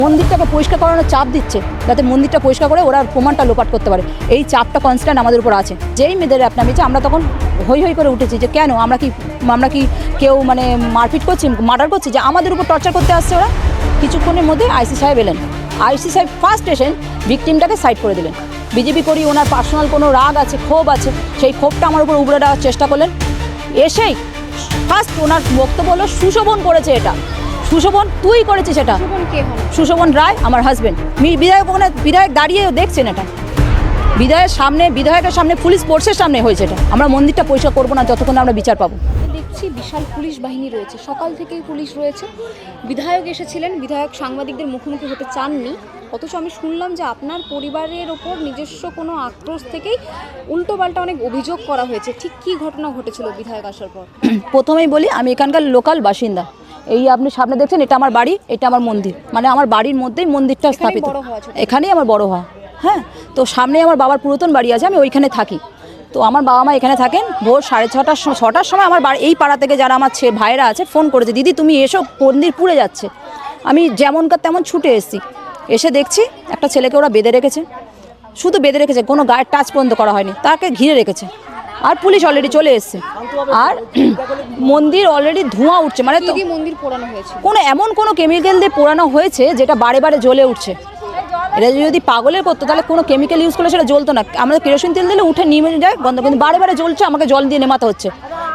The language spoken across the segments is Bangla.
মন্দিরটাকে পরিষ্কার করানোর চাপ দিচ্ছে, যাতে মন্দিরটা পরিষ্কার করে ওরা প্রমাণটা লোপাট করতে পারে। এই চাপটা কনস্ট্যান্ট আমাদের উপর আছে। যেই মেয়েদের র্যাপ নামিয়েছে আমরা তখন হই হই করে উঠেছি যে কেন আমরা কি কেউ মানে মারপিট করছি, মার্ডার করছি, যে আমাদের উপর টর্চার করতে আসছে ওরা। কিছুক্ষণের মধ্যে আইসি সাহেব এলেন। আইসি সাহেব ফার্স্ট এসেন ভিকটিমটাকে সাইড করে দিলেন। বিজেপি করি ওনার পার্সোনাল কোনো রাগ আছে, ক্ষোভ আছে, সেই ক্ষোভটা আমার উপর উগড়ে দেওয়ার চেষ্টা করলেন। এসেই ফার্স্ট ওনার বক্তব্য হলো সুশোভন করেছে এটা। সুশোভন তুই করেছিস এটা। সুশোভন রায় আমার হাজবেন্ড। বিধায়ক ওখানে বিধায়ক দাঁড়িয়ে দেখছেন এটা। বিধায়কের সামনে পুলিশ ফোর্সের সামনে হয়েছে এটা। আমরা মন্দিরটা পরিষ্কার করবো না যতক্ষণ আমরা বিচার পাবো। দেখছি বিশাল পুলিশ বাহিনী রয়েছে, সকাল থেকেই পুলিশ রয়েছে। বিধায়ক এসেছিলেন, বিধায়ক সাংবাদিকদের মুখোমুখি হতে চাননি, অথচ আমি শুনলাম যে আপনার পরিবারের ওপর নিজস্ব কোনো আক্রোশ থেকেই উল্টোপাল্টা অনেক অভিযোগ করা হয়েছে। ঠিক কী ঘটনা ঘটেছিল বিধায়ক আসার পর? প্রথমেই বলি, আমি এখানকার লোকাল বাসিন্দা। এই আপনি সামনে দেখছেন, এটা আমার বাড়ি, এটা আমার মন্দির, মানে আমার বাড়ির মধ্যেই মন্দিরটা স্থাপিত, এখানেই আমার বড় হওয়া। হ্যাঁ, তো সামনে আমার বাবার পুরাতন বাড়ি আছে, আমি ওইখানে থাকি। তো আমার বাবা মা এখানে থাকেন। ভোর 6:30-6টার সময় আমার এই পাড়া থেকে যারা আমার ভাইয়েরা আছে ফোন করেছে, দিদি তুমি এসো, মন্দির পুড়ে যাচ্ছে। আমি যেমনকার তেমন ছুটে এসেছি। এসে দেখছি একটা ছেলেকে ওরা বেঁধে রেখেছে, শুধু বেঁধে রেখেছে, কোনো গায়ের টাচ পর্যন্ত করা হয়নি, তাকে ঘিরে রেখেছে। আর পুলিশ অলরেডি চলে এসছে। আর মন্দির অলরেডি ধোঁয়া উঠছে, মানে তো মন্দির পোড়ানো হয়েছে, এমন কোনো কেমিক্যাল দিয়ে পোড়ানো হয়েছে যেটা বারে বারে জ্বলে উঠছে। এটা যদি পাগলের করতো তাহলে কোনো কেমিক্যাল ইউজ করলে সেটা জ্বলতো না। আমাদের কেরোসিন তেল দিলে উঠে নিমে যায় গন্ধ, কিন্তু বারে বারে জ্বলছে, আমাকে জল দিয়ে নেমাতে হচ্ছে।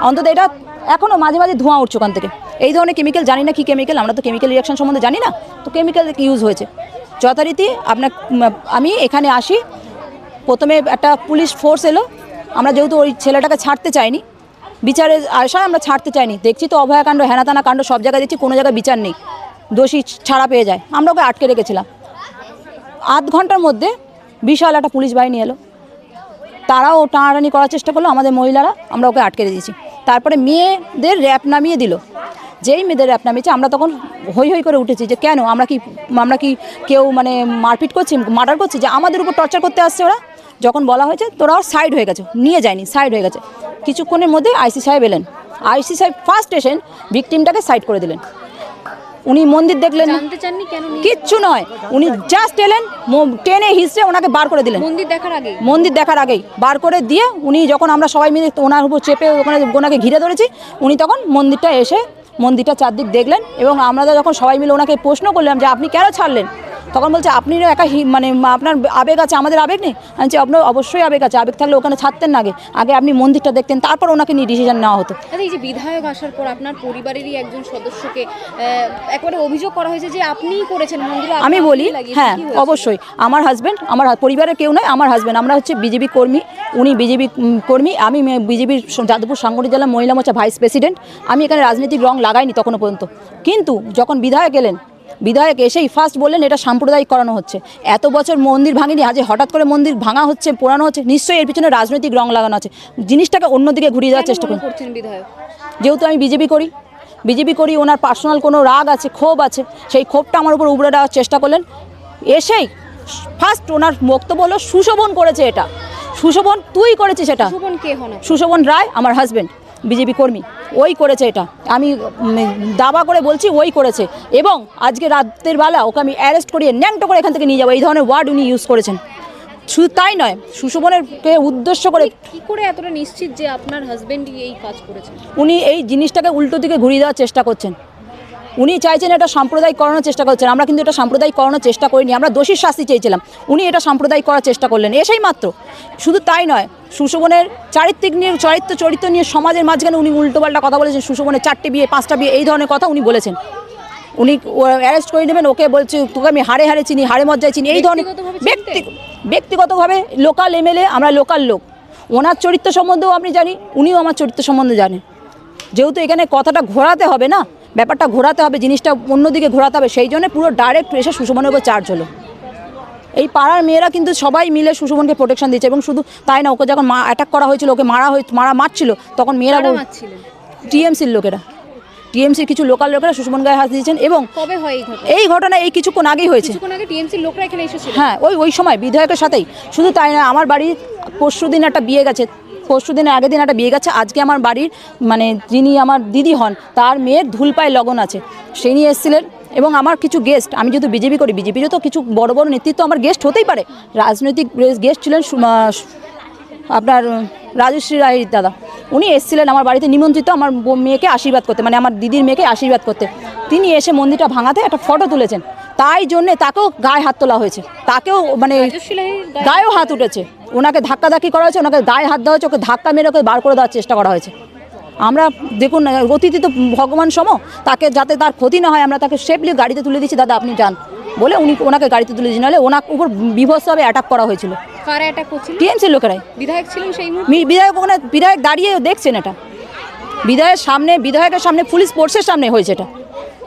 অন্তত এটা এখনও মাঝে মাঝে ধোঁয়া উঠছে ওখান থেকে। এই ধরনের কেমিক্যাল জানি না কি কেমিক্যাল, আমরা তো কেমিক্যাল রিয়াকশন সম্বন্ধে জানি না, তো কেমিক্যাল ইউজ হয়েছে যথারীতি। আমি এখানে আসি, প্রথমে একটা পুলিশ ফোর্স এলো। আমরা যেহেতু ওই ছেলেটাকে ছাড়তে চাইনি, বিচারের আশায় আমরা ছাড়তে চাইনি। দেখছি তো অভয়াকাণ্ড, হেনাতানা কাণ্ড সব জায়গায় দেখছি, কোনো জায়গায় বিচার নেই, দোষী ছাড়া পেয়ে যায়। আমরা ওকে আটকে রেখেছিলাম। আধ ঘন্টার মধ্যে বিশাল একটা পুলিশ বাহিনী এলো, তারাও টানাটানি করার চেষ্টা করলো আমাদের মহিলারা, আমরা ওকে আটকে দিয়েছি। তারপরে মেয়েদের র্যাপ নামিয়ে দিল। যেই মেয়েদের র্যাপ নামিয়েছে আমরা তখন হই হই করে উঠেছি যে কেন আমরা কি কেউ মানে মারপিট করছি, মার্ডার করছি, যে আমাদের উপর টর্চার করতে আসছে ওরা। যখন বলা হয়েছে তোরা সাইড হয়ে গেছে, নিয়ে যায়নি, সাইড হয়ে গেছে। কিছুক্ষণের মধ্যে আইসি সাহেব এলেন। আইসি সাহেব ফার্স্ট এসেন ভিকটিমটাকে সাইড করে দিলেন। উনি মন্দির দেখলেন, কিচ্ছু নয়, উনি জাস্ট এলেন, টেনে হিসড়ে ওনাকে বার করে দিলেন। মন্দির দেখার আগেই বার করে দিয়ে উনি যখন আমরা সবাই মিলে ওনার উপর চেপে ওনাকে ঘিরে ধরেছি, উনি তখন মন্দিরটা এসে মন্দিরটা চারদিক দেখলেন। এবং আমরা যখন সবাই মিলে ওনাকে প্রশ্ন করলাম যে আপনি কেন ছাড়লেন, তখন বলছে আপনিও একা মানে আপনার আবেগ আছে, আমাদের আবেগ নেই। আমি আপনার অবশ্যই আবেগ আছে, আবেগ থাকলে ওখানে ছাড়তেন না, আগে আপনি মন্দিরটা দেখতেন, তারপর ওনাকে নিয়ে ডিসিশন নেওয়া হতো। এই যে বিধায়ক আসার পর আপনার পরিবারেরই একজন সদস্যকে একবারে অভিযোগ করা হয়েছে যে আপনিই করেছেন মন্দিরে। আমি বলি হ্যাঁ, অবশ্যই আমার হাজব্যান্ড, আমার পরিবারের কেউ নয়, আমার হাজব্যান্ড। আমরা হচ্ছে বিজেপি কর্মী, উনি বিজেপি কর্মী, আমি বিজেপির যাদবপুর সাংগঠনিক জেলা মহিলা মোর্চা ভাইস প্রেসিডেন্ট। আমি এখানে রাজনৈতিক রং লাগাইনি তখনও পর্যন্ত। কিন্তু যখন বিধায়ক এলেন, বিধায়ক এসেই ফার্স্ট বললেন এটা সাম্প্রদায়িক করানো হচ্ছে। এত বছর মন্দির ভাঙেনি, আজ হঠাৎ করে মন্দির ভাঙা হচ্ছে, পোড়ানো হচ্ছে, নিশ্চয়ই এর পিছনে রাজনৈতিক রং লাগানো আছে। জিনিসটাকে অন্যদিকে ঘুরিয়ে দেওয়ার চেষ্টা করছেন বিধায়ক। যেহেতু আমি বিজেপি করি ওনার পার্সোনাল কোনো রাগ আছে, ক্ষোভ আছে, সেই ক্ষোভটা আমার উপর উগড়ে দেওয়ার চেষ্টা করলেন। এসেই ফার্স্ট ওনার বক্তব্য হলো সুশোভন করেছে এটা। সুশোভন তুই করেছিস এটা। সুশোভন রায় আমার হাজব্যান্ড, বিজেপি কর্মী, ওই করেছে এটা। আমি দাবা করে বলছি ওই করেছে। এবং আজকে রাতের বেলা ওকে আমি অ্যারেস্ট করিয়ে ন্যাংটো করে এখান থেকে নিয়ে যাবো, এই ধরনের ওয়ার্ড উনি ইউজ করেছেন। শুধু তাই নয়, সুশোভনেরকে উদ্দেশ্য করে কি করে এতটা নিশ্চিত যে আপনার হাজবেন্ডই এই কাজ করেছেন? উনি এই জিনিসটাকে উল্টো দিকে ঘুরিয়ে দেওয়ার চেষ্টা করছেন। উনি চাইছেন এটা সাম্প্রদায়িক করানোর চেষ্টা করছেন। আমরা কিন্তু এটা সাম্প্রদায়িক করানোর চেষ্টা করিনি, আমরা দোষীর শাস্তি চেয়েছিলাম। উনি এটা সাম্প্রদায়িক করার চেষ্টা করলেন, এসেই মাত্র। শুধু তাই নয়, সুশোভনের চরিত্র নিয়ে সমাজের মাঝখানে উনি উল্টোপাল্টা কথা বলেছেন। সুশোভনের 4টে বিয়ে, 5টা বিয়ে, এই ধরনের কথা উনি বলেছেন। উনি অ্যারেস্ট করে নেবেন, ওকে বলছে তোকে আমি হাড়ে চিনি, হাড়ে মজ্জায় চিনি, এই ধরনের ব্যক্তিগতভাবে। লোকাল এমএলএ, আমরা লোকাল লোক, ওনার চরিত্র সম্বন্ধেও আপনি জানি, উনিও আমার চরিত্র সম্বন্ধে জানেন। যেহেতু এখানে কথাটা ঘোরাতে হবে না, ব্যাপারটা ঘোরাতে হবে, জিনিসটা অন্যদিকে ঘোরাতে হবে, সেই জন্য পুরো ডাইরেক্ট এসে সুশোভনের উপর চার্জ হলো। এই পাড়ার মেয়েরা কিন্তু সবাই মিলে সুশোভনকে প্রোটেকশন দিচ্ছে। এবং শুধু তাই না, ওকে যখন অ্যাটাক করা হয়েছিল, ওকে মারছিল, তখন মেয়েরা টিএমসির লোকেরা, টিএমসির কিছু লোকাল লোকেরা সুশোভন গায়ে হাত দিয়েছেন। এবং এই ঘটনা এই কিছুক্ষণ আগেই হয়েছে। হ্যাঁ, ওই সময় বিধায়কের সাথেই। শুধু তাই না, আমার বাড়ি পরশুদিন একটা বিয়ে গেছে, পরশুদিনের আগের দিন একটা বিয়ে গেছে। আজকে আমার বাড়ির মানে যিনি আমার দিদি হন, তার মেয়ের ধুলপায়ে লগন আছে, সেই নিয়ে এসেছিলেন। এবং আমার কিছু গেস্ট, আমি যেহেতু বিজেপি করি, বিজেপিরও তো কিছু বড় বড় নেতৃত্ব আমার গেস্ট হতেই পারে। রাজনৈতিক গেস্ট ছিলেন আপনার রাজশ্রী রায় দাদা, উনি এসেছিলেন আমার বাড়িতে নিমন্ত্রিত আমার মেয়েকে আশীর্বাদ করতে, মানে আমার দিদির মেয়েকে আশীর্বাদ করতে। তিনি এসে মন্দিরটা ভাঙাতে একটা ফটো তুলেছেন, তাই জন্যে তাকেও গায়ে হাত তোলা হয়েছে, তাকেও মানে গায়েও হাত উঠেছে, ওনাকে ধাক্কাধাক্কি করা হয়েছে, ওনাকে গায়ে হাত দেওয়া হয়েছে, ওকে ধাক্কা মেরে ওকে বার করে দেওয়ার চেষ্টা করা হয়েছে। আমরা দেখুন অতিথি তো ভগবান সম, তাকে যাতে তার ক্ষতি না হয় আমরা তাকে সেফলি গাড়িতে তুলে দিচ্ছি, দাদা আপনি যান বলে ওনাকে গাড়িতে তুলে দিয়েছি, নাহলে ওনার উপর বিভৎসভাবে অ্যাটাক করা হয়েছিল। কারা অ্যাটাক করছিল? টিএমসির লোকেরাই। বিধায়ক ছিলেন সেই মুহূর্তে? বিধায়ক ওখানে, বিধায়ক দাঁড়িয়ে দেখছেন, এটা বিধায়কের সামনে পুলিশ ফোর্সের সামনে হয়েছে এটা।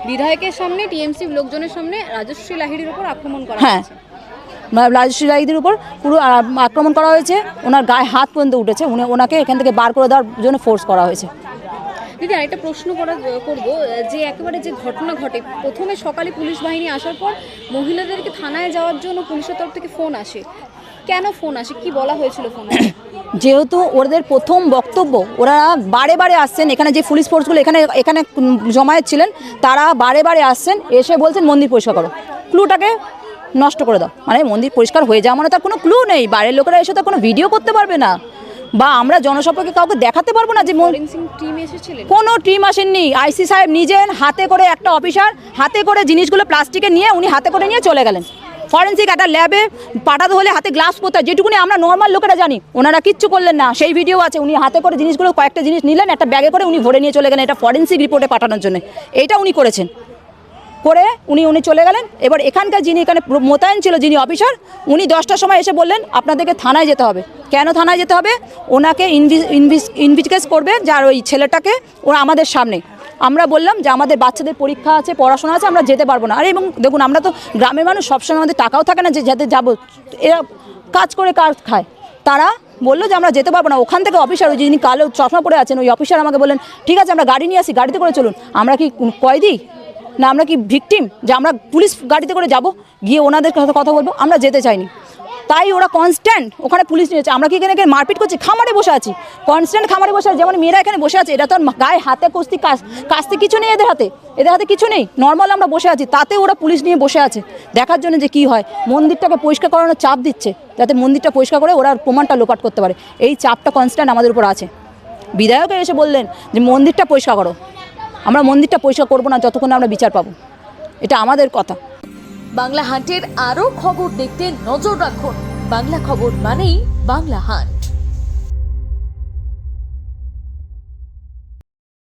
বিধায়কের সামনে, টিএমসি লোকজনের সামনে রাজশ্রী লাহিড়ীর উপর আক্রমণ করা হ্যাঁ, হয়েছে। রাজশ্রী রায়দের উপর পুরো আক্রমণ করা হয়েছে, ওনার গায়ে হাত পর্যন্ত উঠেছে, ওনাকে এখান থেকে বার করে দেওয়ার জন্য ফোর্স করা হয়েছে। দিদি আরেকটা প্রশ্ন করব, যে একেবারে যে ঘটনা ঘটে, প্রথমে সকালে পুলিশ বাহিনী আসার পর মহিলাদেরকে থানায় যাওয়ার জন্য পুলিশের তরফ থেকে ফোন আসে, কেন ফোন আসে, কি বলা হয়েছিল ফোনে? যেহেতু ওদের প্রথম বক্তব্য, ওরা বারে বারে আসছেন এখানে, যে পুলিশ ফোর্সগুলো এখানে জমায়েত ছিলেন, তারা বারে বারে আসছেন, এসে বলছেন মন্দির পরিষ্কার করো, ক্লুটাকে নষ্ট করে দাও। মানে মন্দির পরিষ্কার হয়ে যাওয়া মানে তার কোনো ক্লু নেই, বাইরের লোকেরা এসে তার কোনো ভিডিও করতে পারবে না, বা আমরা জনসম্পর্কে কাউকে দেখাতে পারবো না যে টিম এসেছিলেন। কোনো টিম আসেননি, আইসি সাহেব নিজের হাতে করে, একটা অফিসার হাতে করে জিনিসগুলো প্লাস্টিকে নিয়ে উনি হাতে করে নিয়ে চলে গেলেন। ফরেন্সিক একটা ল্যাবে পাঠাতে হলে হাতে গ্লাভস পরতে হয়, যেটুকুনি আমরা নর্মাল লোকেরা জানি, ওনারা কিচ্ছু করলেন না। সেই ভিডিও আছে, উনি হাতে করে জিনিসগুলো কয়েকটা জিনিস নিলেন, একটা ব্যাগে করে উনি ভরে নিয়ে চলে গেলেন, এটা ফরেন্সিক রিপোর্টে পাঠানোর জন্য এইটা উনি করেছেন, করে উনি চলে গেলেন। এবার এখানকার যিনি এখানে মোতায়েন ছিল, যিনি অফিসার, উনি 10টার সময় এসে বললেন আপনাদেরকে থানায় যেতে হবে। কেন থানায় যেতে হবে? ওনাকে ইনভেস্টিগেট করবে, যার ওই ছেলেটাকে, ওরা আমাদের সামনে। আমরা বললাম যে আমাদের বাচ্চাদের পরীক্ষা আছে, পড়াশোনা আছে, আমরা যেতে পারবো না। আরে এবং দেখুন, আমরা তো গ্রামের মানুষ, সবসময় আমাদের টাকাও থাকে না যে যাতে যাবো, এরা কাজ করে কাজ খায়। তারা বললো যে আমরা যেতে পারবো না। ওখান থেকে অফিসার, ওই যিনি কালো চশমা পরে আছেন, ওই অফিসার আমাকে বললেন ঠিক আছে আমরা গাড়ি নিয়ে আসি, গাড়িতে করে চলুন। আমরা কি কয়েদি না, আমরা কি ভিকটিম যে আমরা পুলিশ গাড়িতে করে যাব, গিয়ে ওনাদের কথা বলবো? আমরা যেতে চাইনি। তাই ওরা কনস্ট্যান্ট ওখানে পুলিশ নিয়েছে। আমরা কি এখানে মারপিট করছি? খামারে বসে আছি, কনস্ট্যান্ট খামারে বসে আছে। যেমন মেয়েরা এখানে বসে আছে, এটা তো গায়ে হাতে কাস্তি কিছু নেই, এদের হাতে কিছু নেই, নর্মাল আমরা বসে আছি, তাতে ওরা পুলিশ নিয়ে বসে আছে দেখার জন্য যে কি হয়। মন্দিরটাকে পরিষ্কার করানোর চাপ দিচ্ছে, যাতে মন্দিরটা পরিষ্কার করে ওরা প্রমাণটা লোপাট করতে পারে। এই চাপটা কনস্ট্যান্ট আমাদের উপর আছে। বিধায়ক এসে বললেন যে মন্দিরটা পরিষ্কার করো, আমরা মন্দিরটা পরিষ্কার করবো না যতক্ষণ আমরা বিচার পাবো, এটা আমাদের কথা। বাংলা হান্টের আরও খবর দেখতে নজর রাখুন। বাংলা খবর মানেই বাংলা হান্ট।